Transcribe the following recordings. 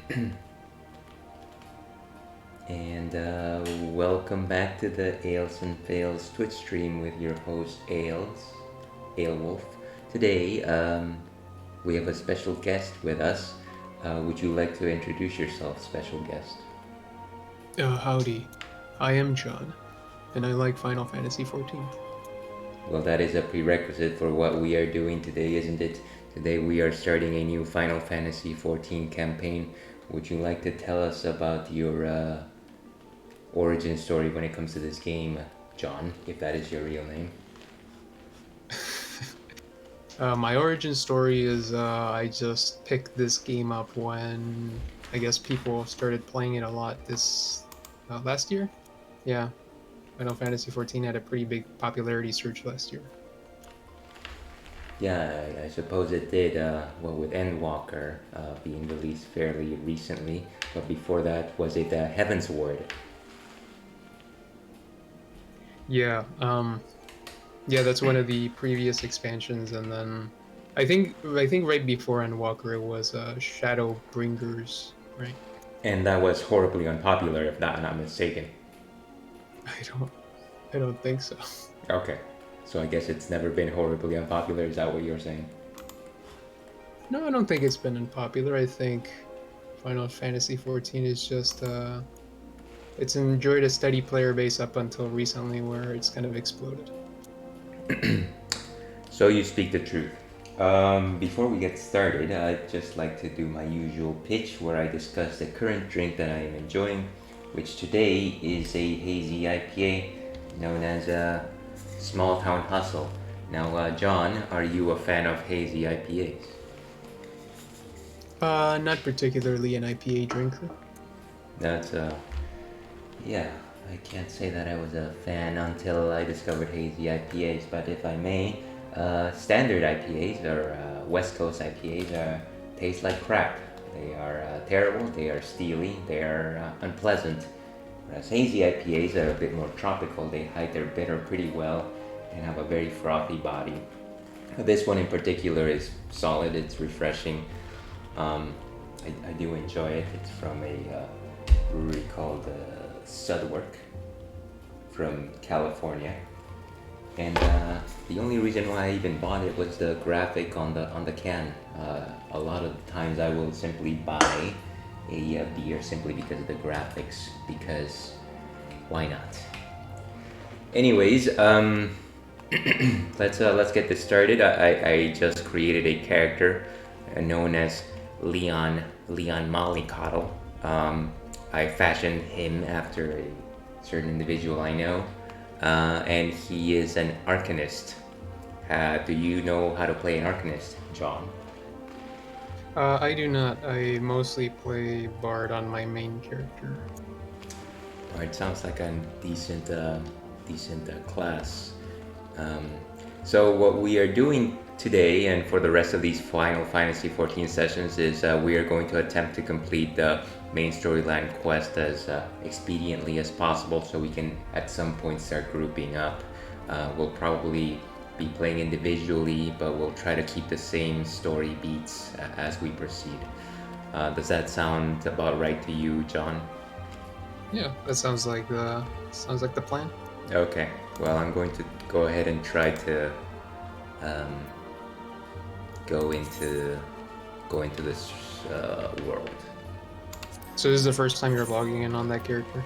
And welcome back to the Ales and Fails Twitch stream with your host Alewolf. Today, we have a special guest with us. Would you like to introduce yourself, special guest? Howdy. I am John, and I like Final Fantasy XIV. Well, that is a prerequisite for what we are doing today, isn't it? Today we are starting a new Final Fantasy XIV campaign. Would you like to tell us about your origin story when it comes to this game, John, if that is your real name? My origin story is I just picked this game up when I guess people started playing it a lot this last year. Yeah, Final Fantasy XIV had a pretty big popularity surge last year. Yeah, I suppose it did, with Endwalker being released fairly recently, but before that, was it Heaven's Ward? Yeah, yeah, that's one of the previous expansions, and then I think right before Endwalker it was Shadowbringers, right? And that was horribly unpopular, if I'm not mistaken. I don't I don't think so. Okay, so I guess it's never been horribly unpopular, is that what you're saying? No, I don't think it's been unpopular. I think Final Fantasy XIV is just it's enjoyed a steady player base up until recently, where it's kind of exploded. So you speak the truth. Before we get started, I'd just like to do my usual pitch where I discuss the current drink that I am enjoying, which today is a hazy IPA known as a Small Town Hustle. Now, John, are you a fan of hazy IPAs? Not particularly an IPA drinker. That's, yeah, I can't say that I was a fan until I discovered hazy IPAs, but if I may, standard IPAs or West Coast IPAs taste like crap. They are terrible, they are steely, they are unpleasant. Whereas hazy IPAs are a bit more tropical, they hide their bitter pretty well and have a very frothy body. This one in particular is solid, it's refreshing. I do enjoy it. It's from a brewery called Sudwork from California. And the only reason why I even bought it was the graphic on the can. A lot of times I will simply buy a beer simply because of the graphics, because why not? Anyways, let's get this started. I just created a character known as Leon Mollycoddle. I fashioned him after a certain individual I know, and he is an arcanist. Do you know how to play an arcanist, John? I do not. I mostly play Bard on my main character. It sounds like a decent class. Um, so what we are doing today and for the rest of these Final Fantasy XIV sessions is we are going to attempt to complete the main storyline quest as expediently as possible, so we can at some point start grouping up. We'll probably be playing individually, but we'll try to keep the same story beats as we proceed. Does that sound about right to you, John? Yeah, that sounds like the plan. Okay, well, I'm going to go ahead and try to go into this world. So this is the first time you're logging in on that character.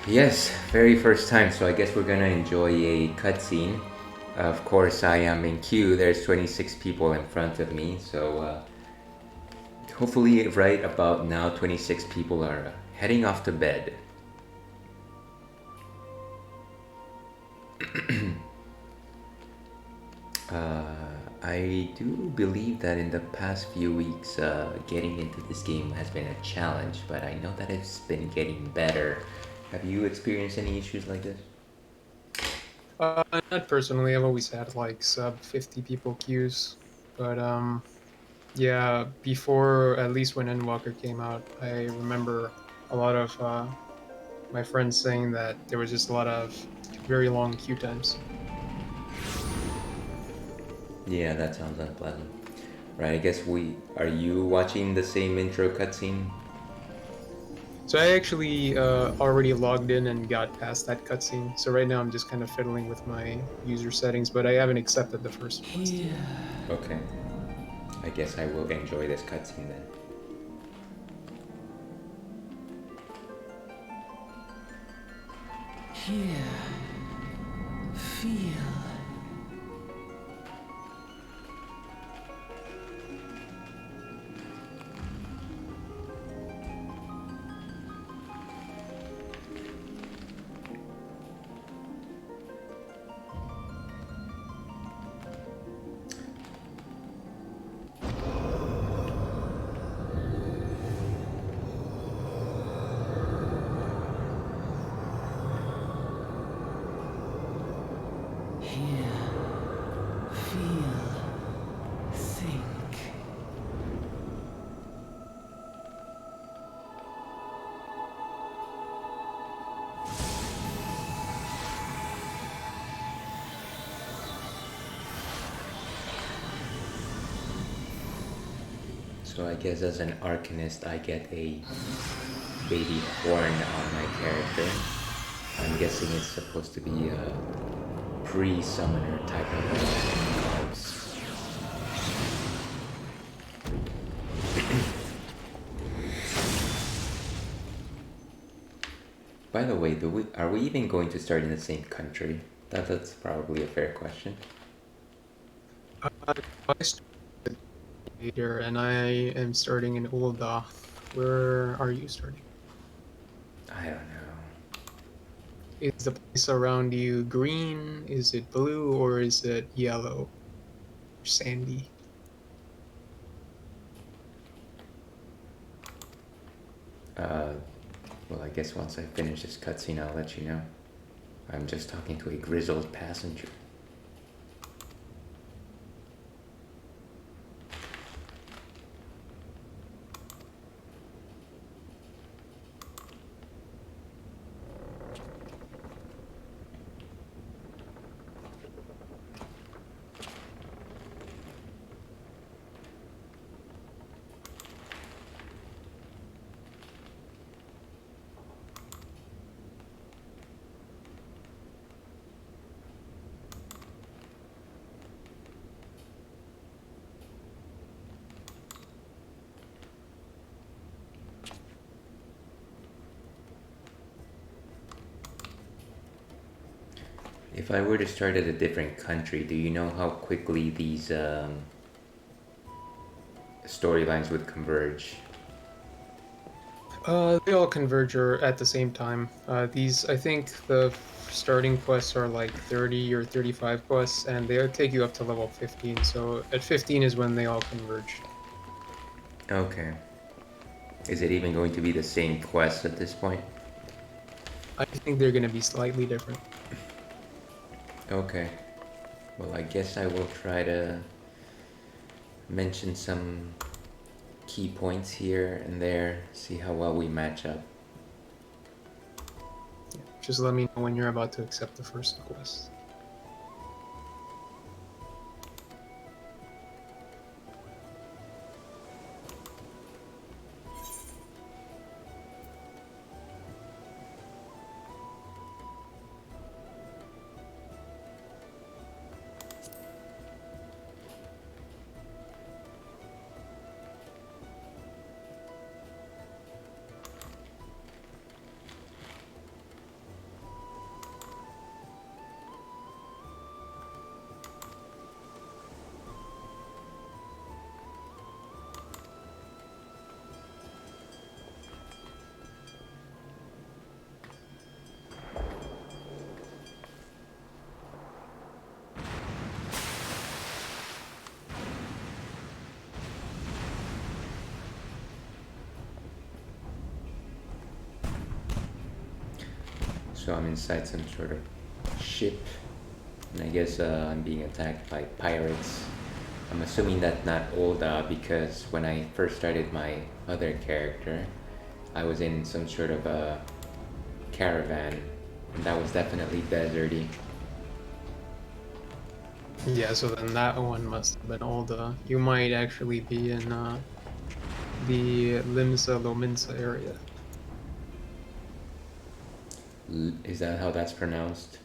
Yes, very first time, so I guess we're gonna enjoy a cutscene. Of course, I am in queue. There's 26 people in front of me, so hopefully right about now 26 people are heading off to bed. I do believe that in the past few weeks, getting into this game has been a challenge, but I know that it's been getting better. Have you experienced any issues like this? Not personally. I've always had like sub 50 people queues, but yeah, before, at least when Endwalker came out, I remember a lot of my friends saying that there was just a lot of very long queue times. Yeah, that sounds unpleasant. Right, I guess are you watching the same intro cutscene So I actually already logged in and got past that cutscene. So right now I'm just kind of fiddling with my user settings, but I haven't accepted the first quest yet. Okay. I guess I will enjoy this cutscene then. Here, feel. Here, feel, think. So I guess as an arcanist, I get a baby horn on my character. I'm guessing it's supposed to be a pre-summoner type of cards. By the way, are we even going to start in the same country? That's probably a fair question. I started later, and I am starting in Ul'dah. Where are you starting? I don't know. Is the place around you green? Is it blue? Or is it yellow? Or sandy? Well, I guess once I finish this cutscene, I'll let you know. I'm just talking to a grizzled passenger. If I were to start at a different country, do you know how quickly these storylines would converge? They all converge at the same time. I think the starting quests are like 30 or 35 quests, and they take you up to level 15. So at 15 is when they all converge. Okay. Is it even going to be the same quest at this point? I think they're going to be slightly different. Okay. Well, I guess I will try to mention some key points here and there, see how well we match up. Yeah, just let me know when you're about to accept the first quest. So I'm inside some sort of ship, and I guess I'm being attacked by pirates. I'm assuming that's not Olda because when I first started my other character, I was in some sort of a caravan, and that was definitely deserty. Yeah, so then that one must have been Ul'dah. You might actually be in the Limsa Lominsa area. Is that how that's pronounced?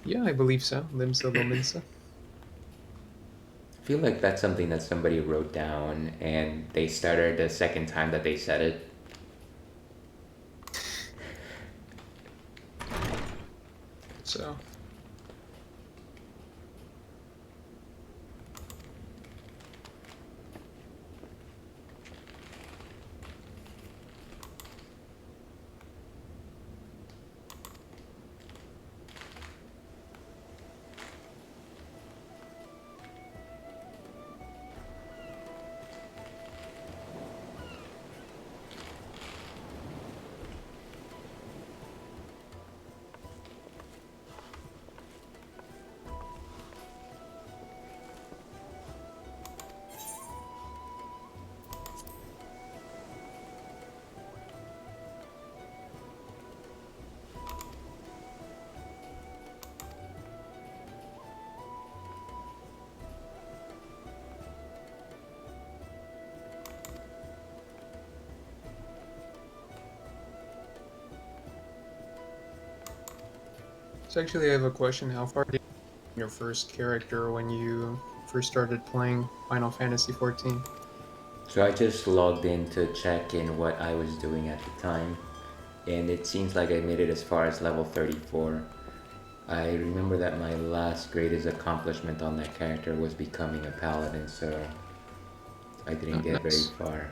Yeah, I believe so. Limsa Lominsa. I feel like that's something that somebody wrote down and they started the second time that they said it. So, actually, I have a question. How far did you get your first character when you first started playing Final Fantasy XIV? So I just logged in to check in what I was doing at the time, and it seems like I made it as far as level 34. I remember that my last greatest accomplishment on that character was becoming a paladin, so I didn't Oh, get very nice. far.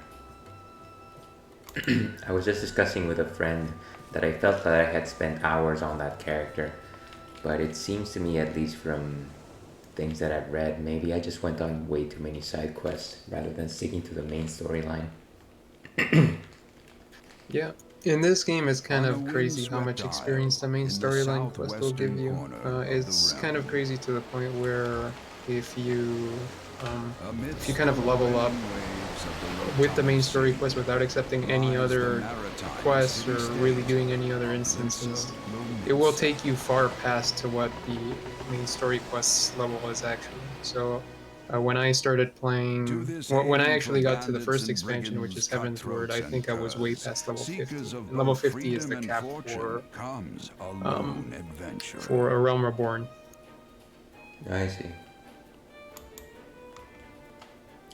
I was just discussing with a friend that I felt that I had spent hours on that character, but it seems to me, at least from things that I've read, maybe I just went on way too many side quests rather than sticking to the main storyline. Yeah. In this game, it's kind On a of crazy how windswept much experience isle the main in the storyline quest will give southwestern you. corner of the It's kind of realm, crazy to the point where if you if you amidst kind the of level up roiling waves of the with the main Rotund story Sea, quest without accepting any lies the other maritime quests or really city-state doing any other of instances, Limsa it will Lominsa. take you far past to what the main story quest level is actually. So when I started To playing, this when I haven for actually got to the bandits first and expansion, which brigands, is Heaven's Word, cutthroats I and think I was way curs, past level 50, seekers of and level both 50 is freedom the and cap fortune, comes a um, lone adventurer. for A Realm Reborn. I see.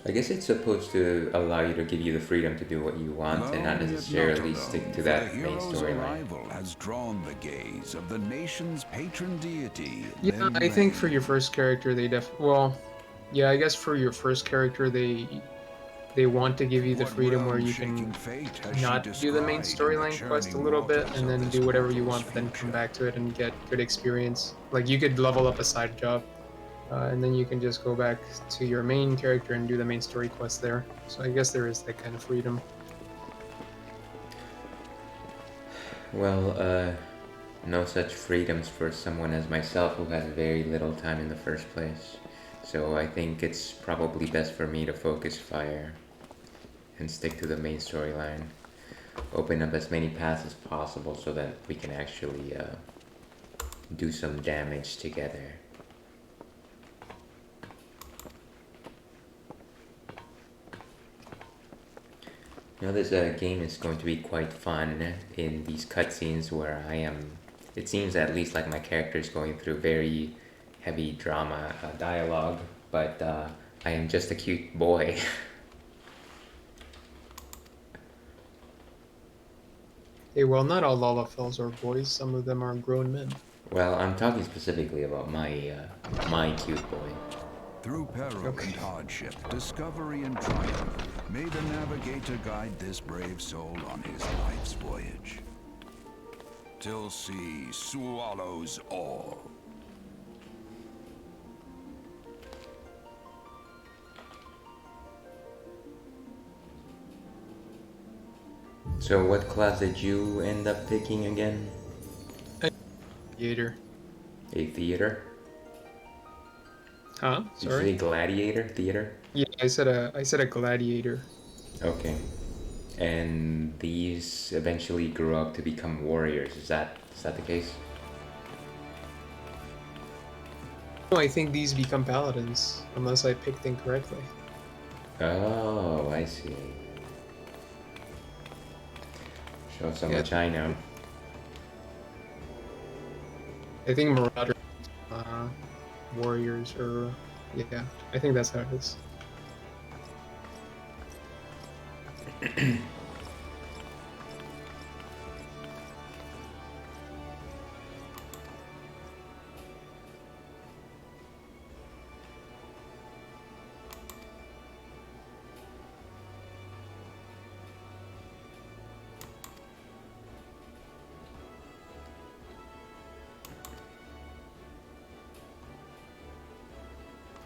I guess it's supposed to allow you to give you the freedom to do what you want and not Alone yet not necessarily stick alone, to for the that main hero's storyline. arrival has drawn the gaze of the nation's patron deity, Yeah, Lin I think for Lei. your first character, well, yeah, I guess for your first character, they want to give you the What freedom where you realm-shaking can fate has she not do the main descried in the storyline quest a churning little bit waters and of then this do whatever you mortal's want, but then come future? back to it and get good experience. Like you could level up a side job, and then you can just go back to your main character and do the main story quest there. So I guess there is that kind of freedom. Well, no such freedoms for someone as myself who has very little time in the first place. So I think it's probably best for me to focus fire and stick to the main storyline. Open up as many paths as possible so that we can actually do some damage together. You know, this game is going to be quite fun in these cutscenes where I am. It seems at least like my character is going through very heavy drama dialogue, but I am just a cute boy. Hey, well, not all Lalafels are boys. Some of them are grown men. Well, I'm talking specifically about my cute boy. Through peril Okay. and hardship, discovery and triumph, may the navigator guide this brave soul on his life's voyage. Till sea swallows all. So, what class did you end up picking again? Gladiator. A theater? Huh? Did you Sorry. say gladiator? Theater? Yeah, I said a gladiator. Okay. And these eventually grew up to become warriors. Is that the case? No, I think these become paladins, unless I picked incorrectly. Oh, I see. Shows how Yeah, much I know. I think Marauder uh, warriors or yeah, I think that's how it is.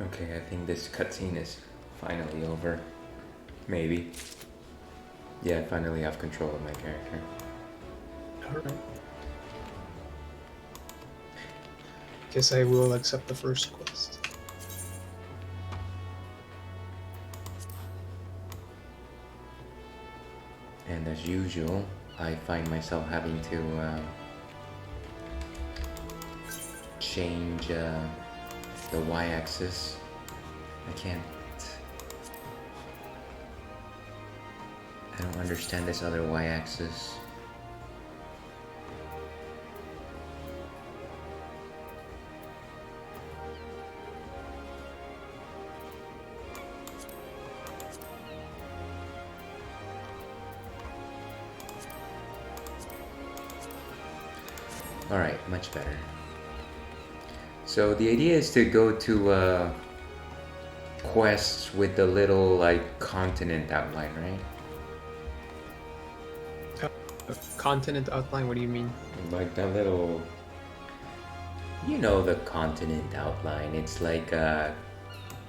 Okay, I think this cutscene is finally over. Maybe. Yeah, I finally have control of my character. Alright. Guess I will accept the first quest. And as usual, I find myself having to change the y-axis. I don't understand this other y-axis. Alright, much better. So the idea is to go to quests with the little like continent outline, right? Continent outline, what do you mean? Like that little, you know, the continent outline. It's like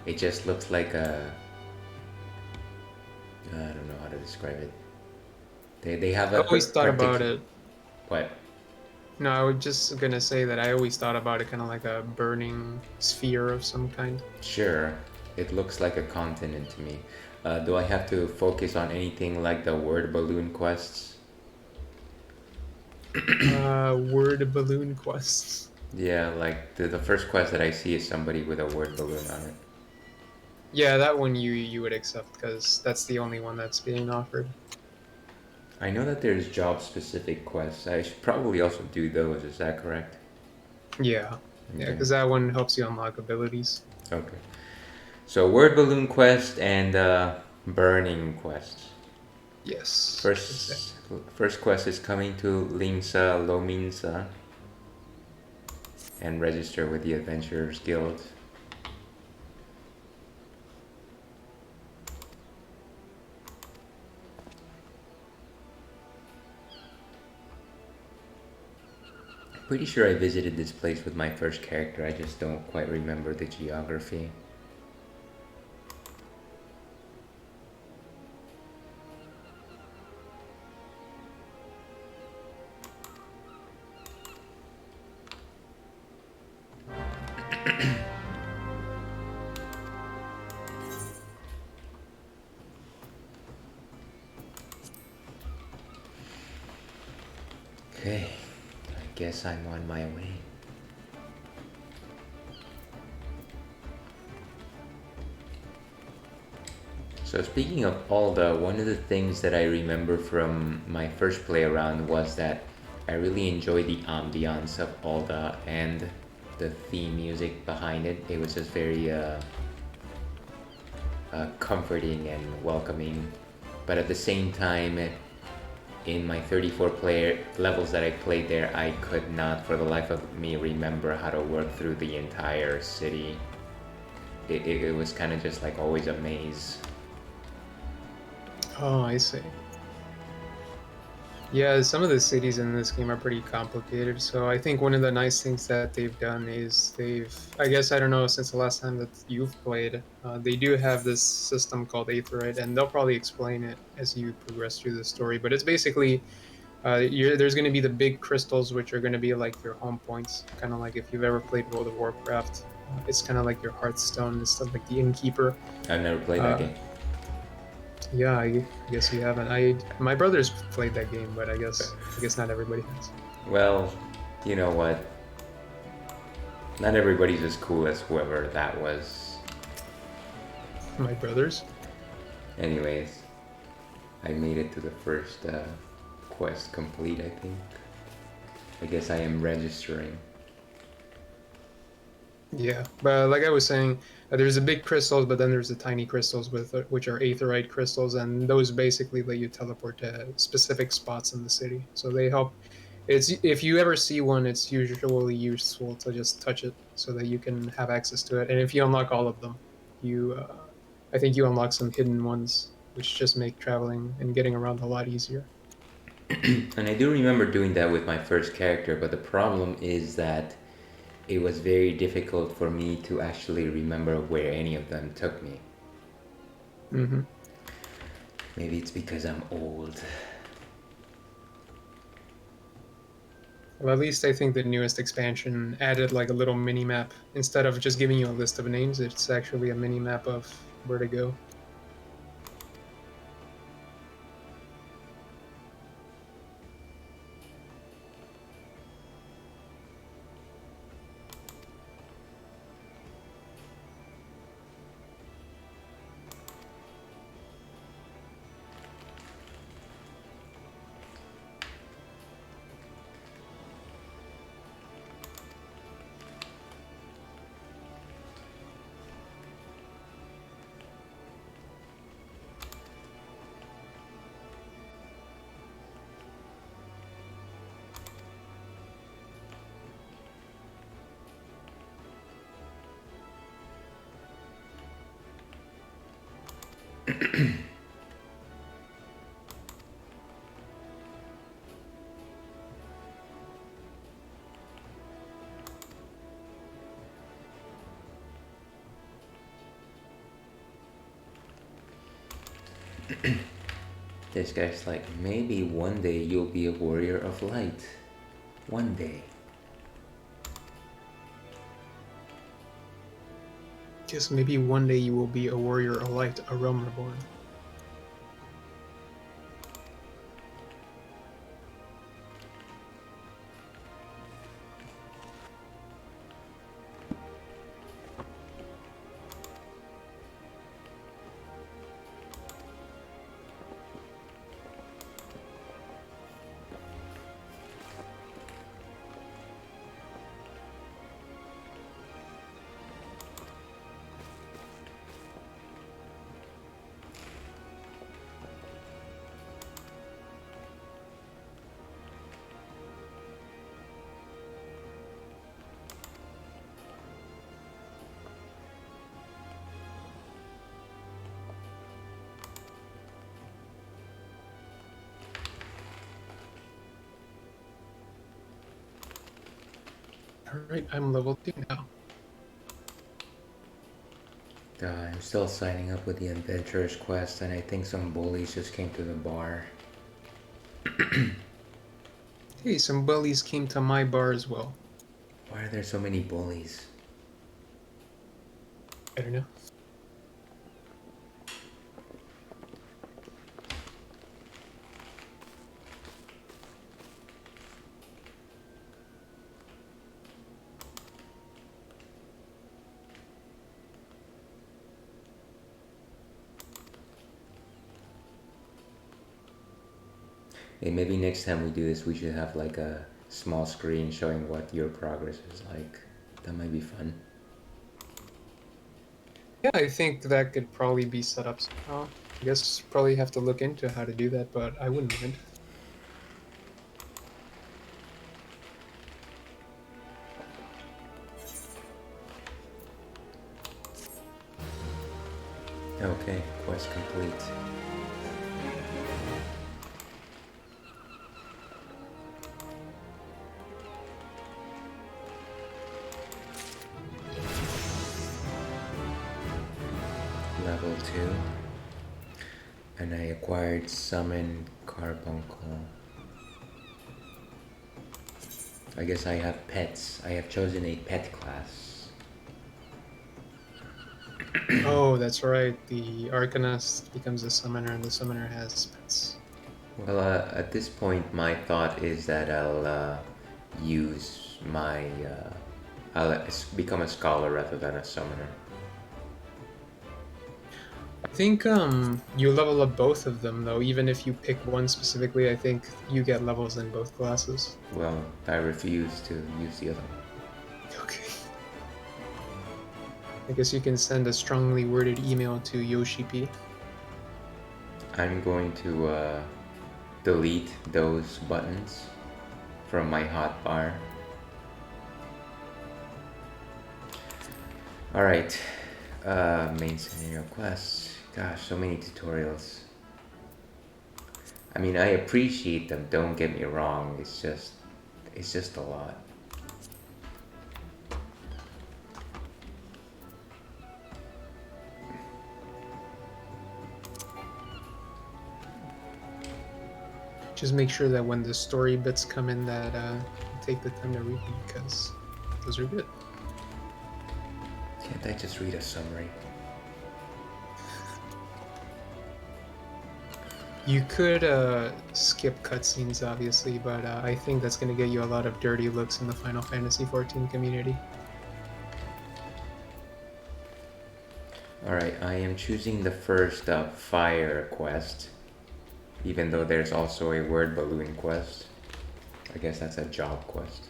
it just looks like I don't know how to describe it. They have I a always thought about particular. it. What? No, I was just gonna say that I always thought about it kind of like a burning sphere of some kind. Sure, it looks like a continent to me. Do I have to focus on anything like the word balloon quests? Word balloon quests. Yeah, like the first quest that I see is somebody with a word balloon on it. Yeah, that one you would accept because that's the only one that's being offered. I know that there's job specific quests. I should probably also do those, is that correct? Yeah, yeah, Okay. because that one helps you unlock abilities. Okay. So word balloon quest and burning quest. Yes. First quest is coming to Limsa Lominsa and register with the Adventurers Guild. Pretty sure I visited this place with my first character, I just don't quite remember the geography. Okay, I guess I'm on my way. So speaking of Alda, one of the things that I remember from my first play around was that I really enjoyed the ambiance of Alda and the theme music behind it. It was just very comforting and welcoming, but at the same time, in my 34 player levels that I played there, I could not for the life of me remember how to work through the entire city. It was kind of just like always a maze. Oh, I see. Yeah, some of the cities in this game are pretty complicated. So I think one of the nice things that they've done is I guess, I don't know, since the last time that you've played, they do have this system called Aetheryte, and they'll probably explain it as you progress through the story. But it's basically, there's going to be the big crystals, which are going to be like your home points. Kind of like if you've ever played World of Warcraft, it's kind of like your Hearthstone. It's stuff like the Innkeeper. I've never played that game. Yeah, I guess you haven't. My brother's played that game, but I guess not everybody has. Well, you know what? Not everybody's as cool as whoever that was. My brothers? Anyways, I made it to the first quest complete, I think. I guess I am registering. Yeah, but like I was saying, there's the big crystals, but then there's the tiny crystals with which are aetherite crystals, and those basically let you teleport to specific spots in the city. So they help. It's if you ever see one, it's usually useful to just touch it so that you can have access to it. And if you unlock all of them, you I think you unlock some hidden ones, which just make traveling and getting around a lot easier. And I do remember doing that with my first character, but the problem is that it was very difficult for me to actually remember where any of them took me. Hmm. Maybe it's because I'm old. Well, at least I think the newest expansion added like a little mini map. Instead of just giving you a list of names, it's actually a mini map of where to go. This guy's like, maybe one day you'll be a warrior of light. One day. Guess maybe one day you will be a warrior, a light, a realm reborn. Alright, I'm level 2 now. I'm still signing up with the adventurer's quest, and I think some bullies just came to the bar. Hey, some bullies came to my bar as well. Why are there so many bullies? I don't know. Hey, maybe next time we do this, we should have like a small screen showing what your progress is like. That might be fun. Yeah, I think that could probably be set up somehow. I guess probably have to look into how to do that, but I wouldn't mind. Okay, quest complete. Level 2. And I acquired Summon Carbuncle. I guess I have pets. I have chosen a pet class. Oh, that's right. The arcanist becomes a summoner, and the summoner has pets. Well, at this point, my thought is that I'll use my. I'll become a scholar rather than a summoner. I think you level up both of them though. Even if you pick one specifically, I think you get levels in both classes. Well, I refuse to use the other one. Okay. I guess you can send a strongly worded email to Yoshi P. I'm going to delete those buttons from my hotbar. Alright, main scenario quests. Gosh, so many tutorials. I mean, I appreciate them, don't get me wrong, it's just a lot. Just make sure that when the story bits come in that you take the time to read them, because those are good. Can't I just read a summary? You could skip cutscenes, obviously, but I think that's going to get you a lot of dirty looks in the Final Fantasy XIV community. Alright, I am choosing the first fire quest, even though there's also a word balloon quest. I guess that's a job quest.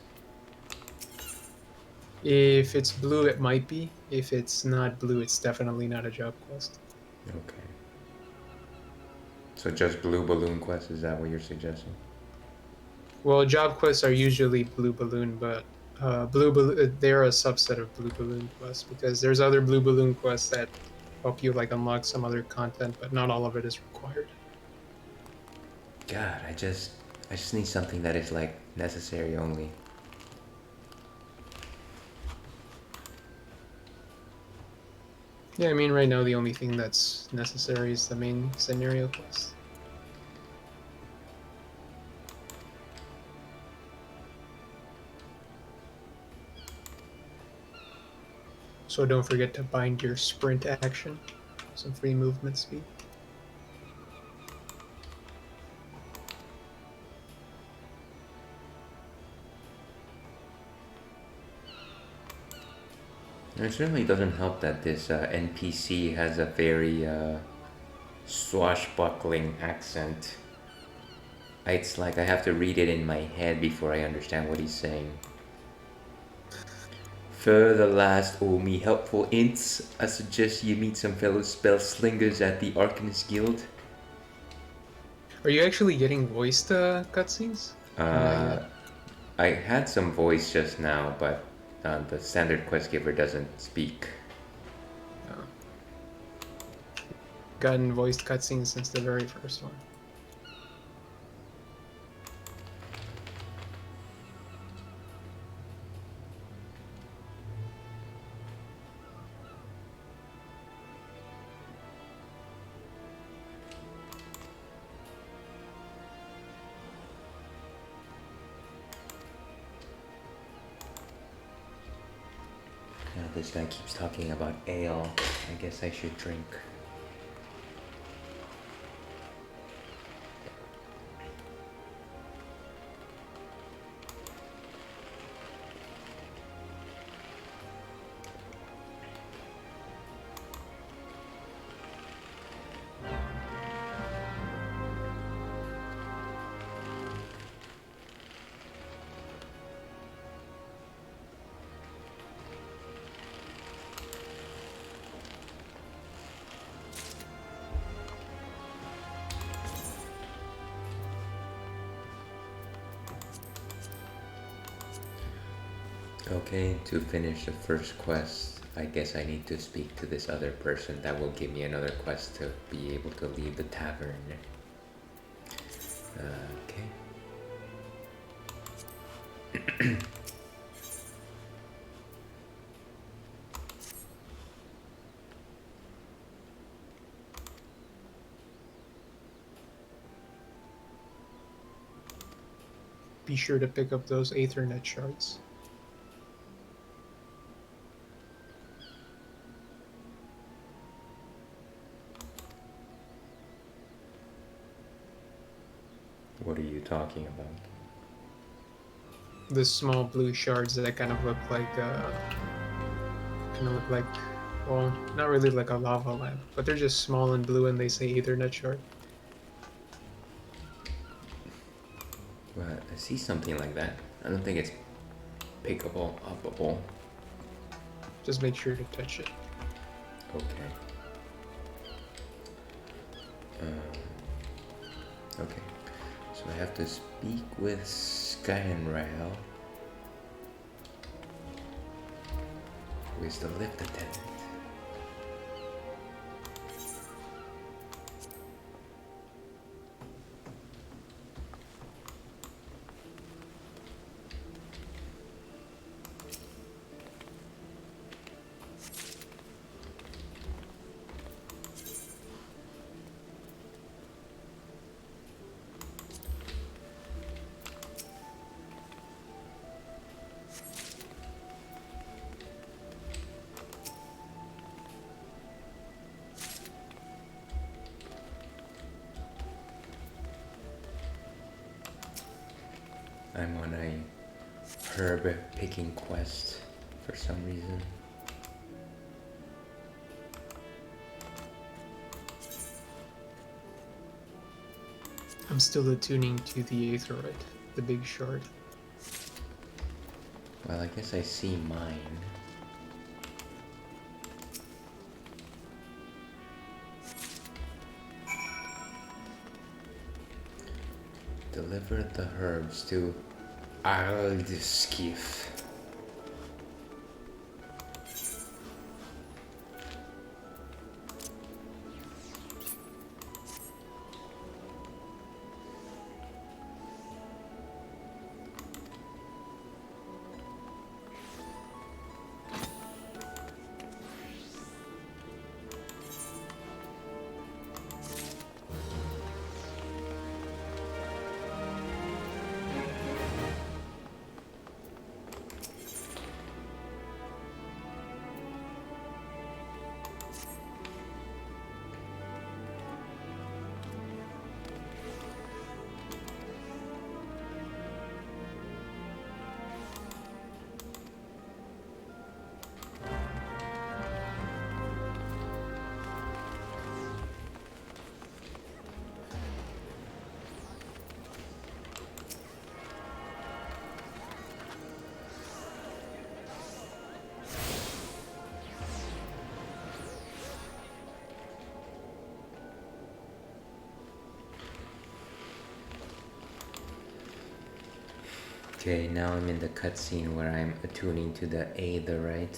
If it's blue, it might be. If it's not blue, it's definitely not a job quest. Okay. So just blue balloon quest, is that what you're suggesting? Well, job quests are usually blue balloon, but they're a subset of blue balloon quests, because there's other blue balloon quests that help you like unlock some other content, but not all of it is required. God, I just need something that is like necessary only. Yeah, I mean, right now the only thing that's necessary is the main scenario quest. So don't forget to bind your sprint action, some free movement speed. And it certainly doesn't help that this NPC has a very swashbuckling accent. It's like I have to read it in my head before I understand what he's saying. For the last me helpful hints, I suggest you meet some fellow spell slingers at the Arcanist Guild. Are you actually getting voiced cutscenes? I had some voice just now, but the standard quest giver doesn't speak. No. Gotten voiced cutscenes since the very first one. Now this guy keeps talking about ale. I guess I should drink. Okay, to finish the first quest, I guess I need to speak to this other person that will give me another quest to be able to leave the tavern. Okay. Be sure to pick up those Aethernet shards. What are you talking about? The small blue shards that kind of look like, well, not really like a lava lamp, but they're just small and blue, and they say Ethernet shard. Well, I see something like that. I don't think it's pickable, upable. Just make sure to touch it. Okay. Okay. So I have to speak with Skyenrao, who is the lift attendant. I'm on a herb picking quest for some reason. I'm still attuning to the aetherite, the big shard. Well, I guess I see mine. Deliver the herbs to Aldiskif. Okay, now I'm in the cutscene where I'm attuning to the aetherite.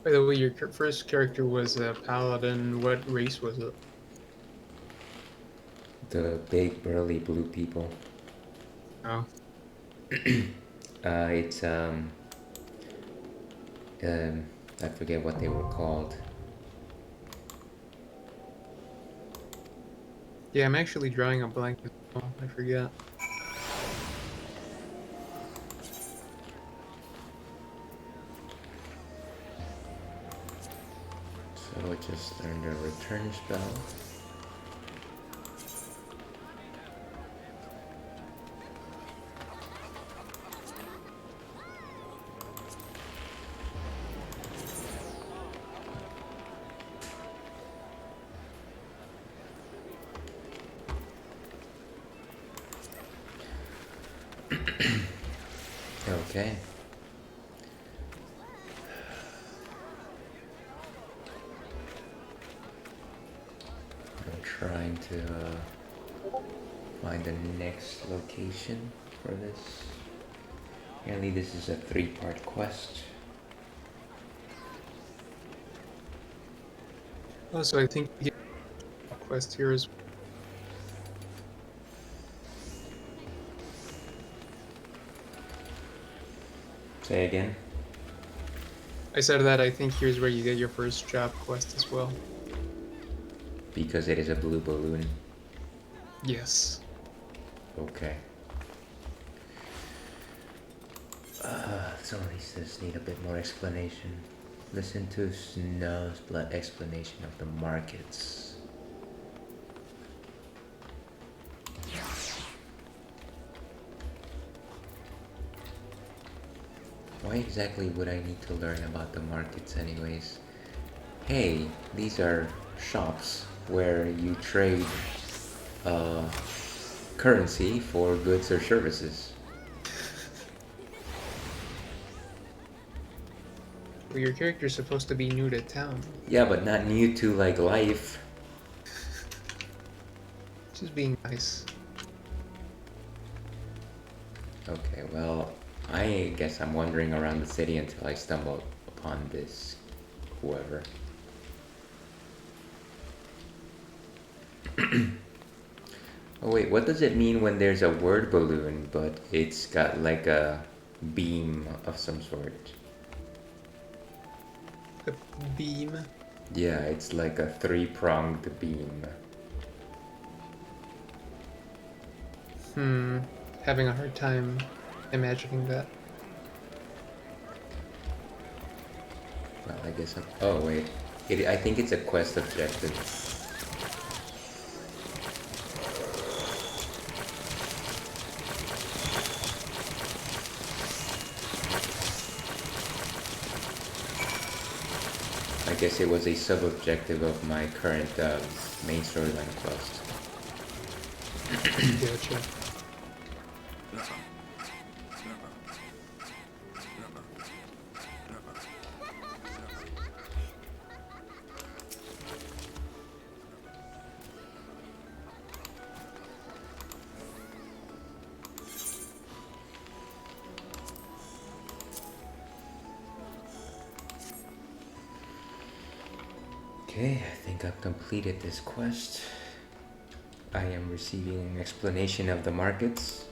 By the way, your first character was a paladin. What race was it? The big burly blue people. Oh, It's I forget what they were called. yeah, I'm actually drawing a blank as well. I forget. So I just learned a return spell. Okay. I'm trying to find the next location for this. Apparently this is a 3-part quest. Oh, so I think you get a quest here as Say again? I said that I think here's where you get your first job quest as well. Because it is a blue balloon. Yes. Okay. Some of these just need a bit more explanation. Listen to Snow's blood explanation of the markets. Why exactly would I need to learn about the markets anyways? Hey, these are shops where you trade uh, currency for goods or services. Well, your character's supposed to be new to town. Yeah, but not new to like life. Just being nice. Okay, well, I guess I'm wandering around the city until I stumble upon this whoever. Oh wait, what does it mean when there's a word balloon, but it's got like a beam of some sort? A beam. Yeah, it's like a three-pronged beam. Having a hard time imagining that. Well, I guess I'm... Oh wait, I think it's a quest objective. I guess it was a sub-objective of my current main storyline quest. Gotcha. Okay, I think I've completed this quest. I am receiving an explanation of the markets.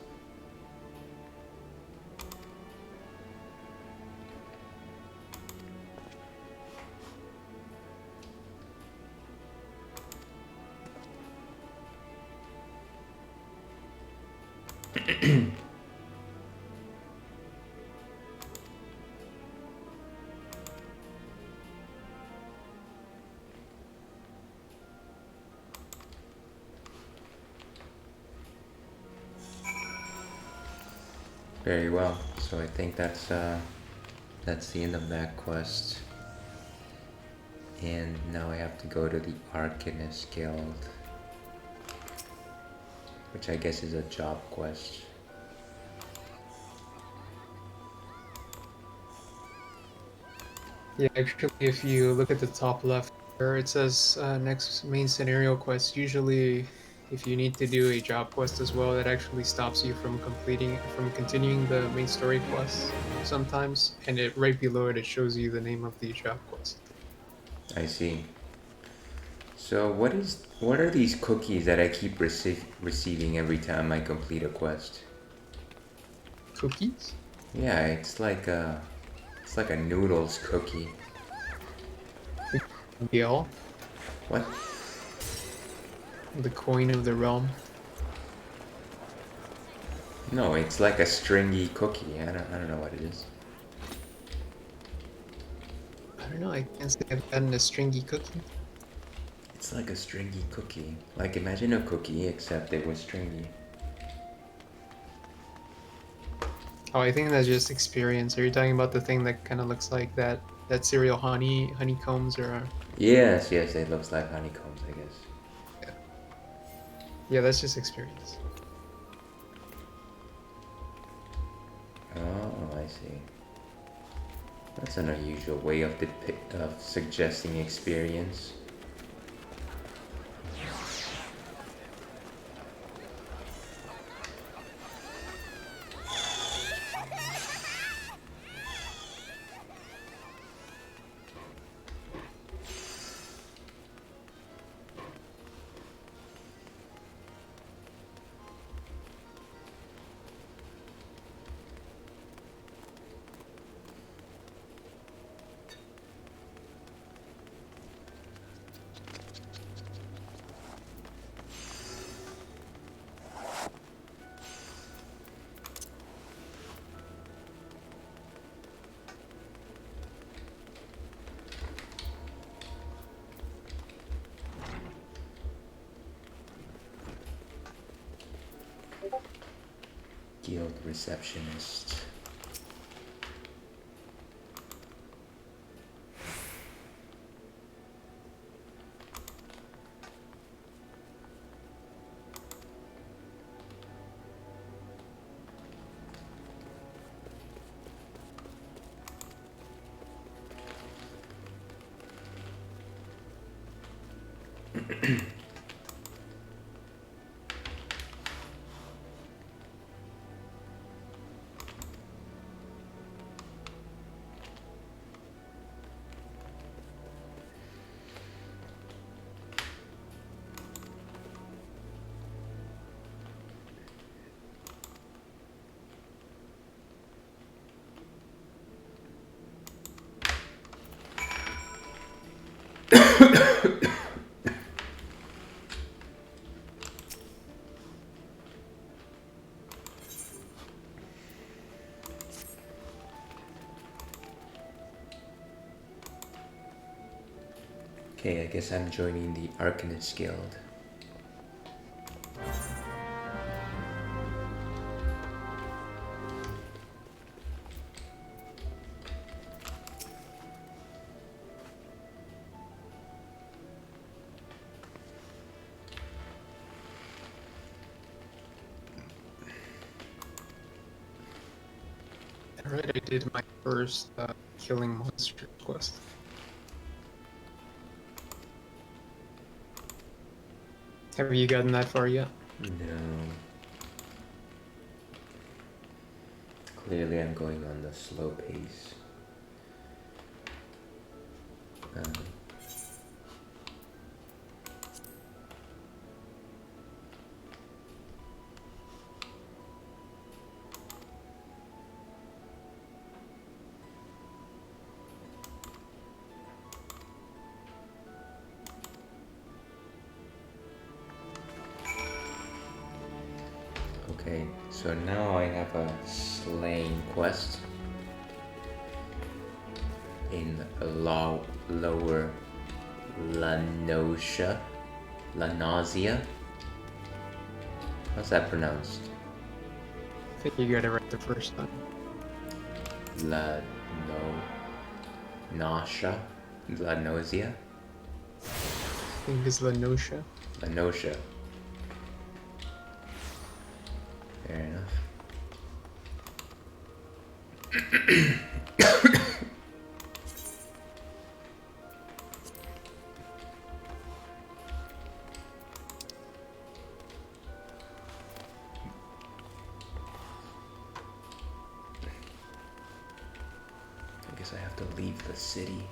Very well. So I think that's the end of that quest. And now I have to go to the Arcanist Guild, which I guess is a job quest. Yeah, actually, if you look at the top left, where it says next main scenario quest, usually if you need to do a job quest as well, that actually stops you from continuing the main story quest sometimes. And it right below it, it shows you the name of the job quest. I see. So what are these cookies that I keep receiving every time I complete a quest? Cookies? Yeah, it's like a noodles cookie. Gil, What? the coin of the realm. No, it's like a stringy cookie. I don't know what it is. I don't know, I can't say I've gotten a stringy cookie. It's like a stringy cookie. Like imagine a cookie except it was stringy. Oh, I think that's just experience. Are you talking about the thing that kind of looks like that cereal honeycombs or? Yes, it looks like honeycombs, I guess. Yeah, that's just experience. Oh, I see. That's an unusual way of suggesting experience. Guild receptionist. Okay, I guess I'm joining the Arcanist Guild. Alright, I did my first killing monsters quest. Have you gotten that far yet? No. Clearly I'm going on the slow pace. Okay, so now I have a slaying quest in lower La Nausea. How's that pronounced? I think you got it right the first time. La Nausea? La Nausea? I think it's Lenosha. La Nausea. Fair enough. I guess I have to leave the city.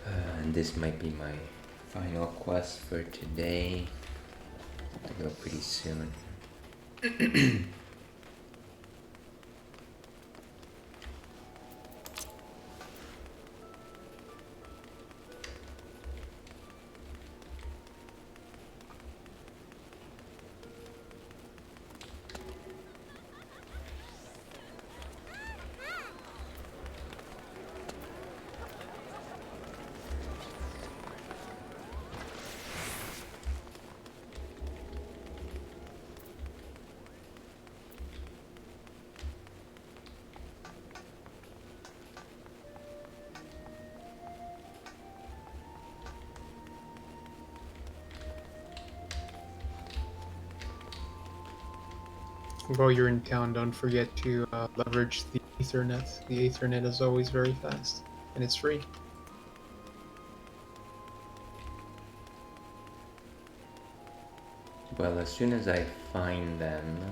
And this might be my final quest for today. I'll go pretty soon. While you're in town, don't forget to leverage the Ethernet. The Ethernet is always very fast, and it's free. Well, as soon as I find them...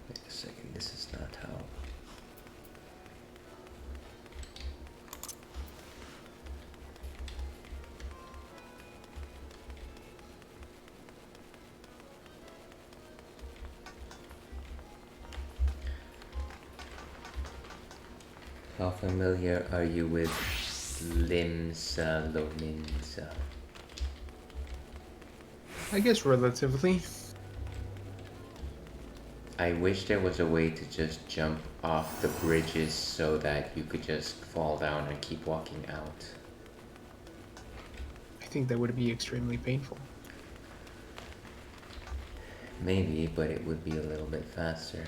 Wait a second, this is not how... How familiar are you with Limsa Lominsa? I guess relatively. I wish there was a way to just jump off the bridges so that you could just fall down and keep walking out. I think that would be extremely painful. Maybe, but it would be a little bit faster.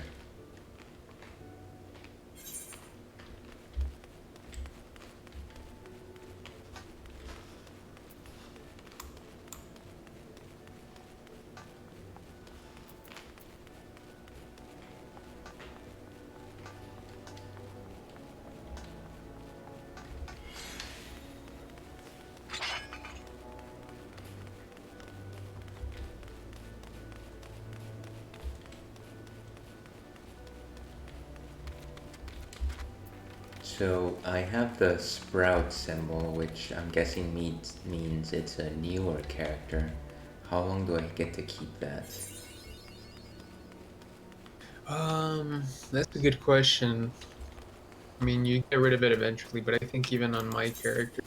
So I have the sprout symbol, which I'm guessing means it's a newer character. How long do I get to keep that? That's a good question. I mean, you get rid of it eventually, but I think even on my character,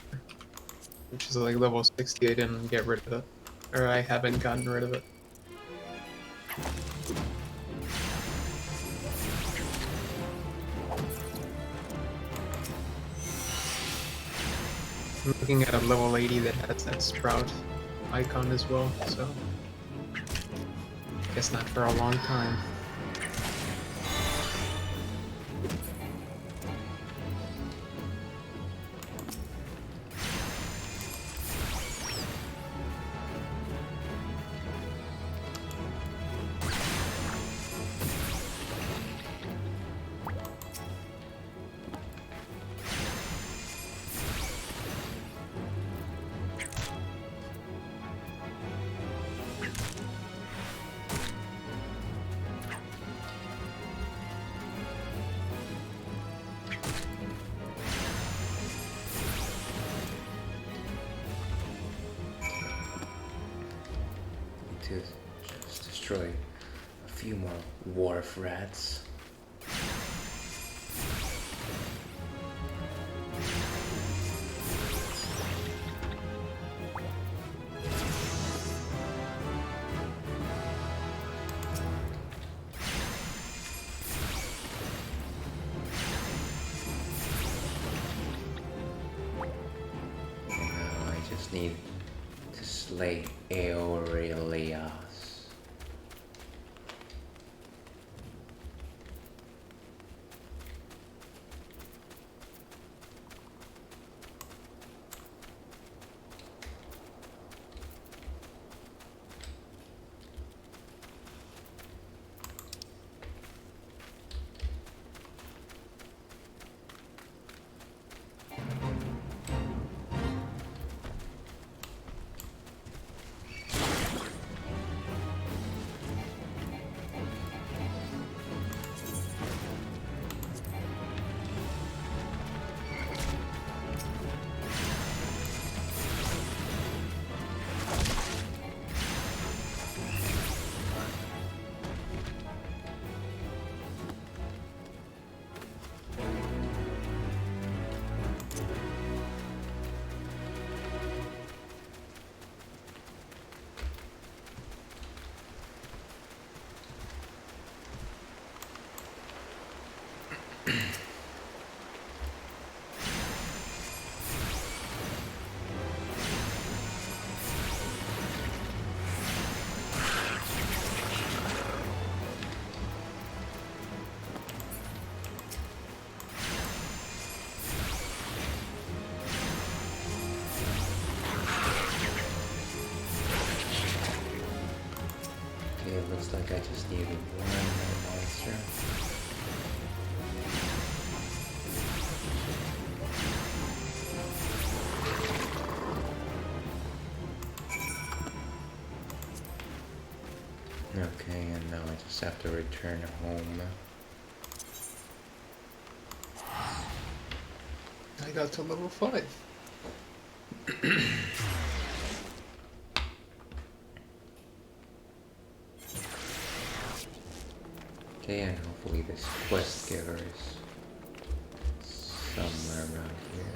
which is like level 60, I didn't get rid of it. Or I haven't gotten rid of it. I'm looking at a level 80 that has that Sprout icon as well, so guess not for a long time. To just destroy a few more wharf rats. Now I just need to slay Eorzea. Okay, it looks like I just needed one more monster. Okay, and now I just have to return home. I got to level 5. Okay, and hopefully this quest giver is somewhere around here.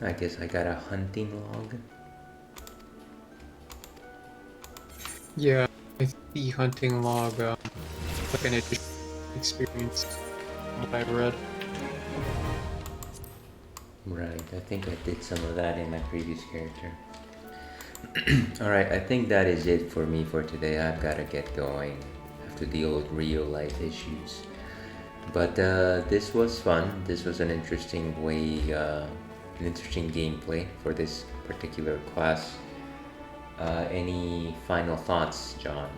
I guess I got a hunting log. Yeah, I think the hunting log, like an additional experience from what I've read. Right, I think I did some of that in my previous character. Alright, I think that is it for me for today. I've gotta get going. I have to deal with real life issues. But this was fun. This was an interesting way, an interesting gameplay for this particular class. Any final thoughts, John?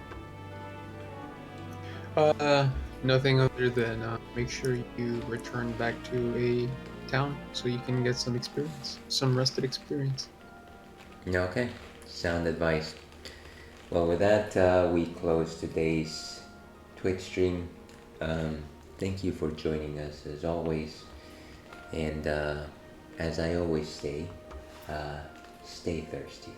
Nothing other than make sure you return back to a town so you can get some experience, some rested experience. Okay, sound advice. Well, with that, we close today's Twitch stream. Thank you for joining us as always. And as I always say, stay thirsty.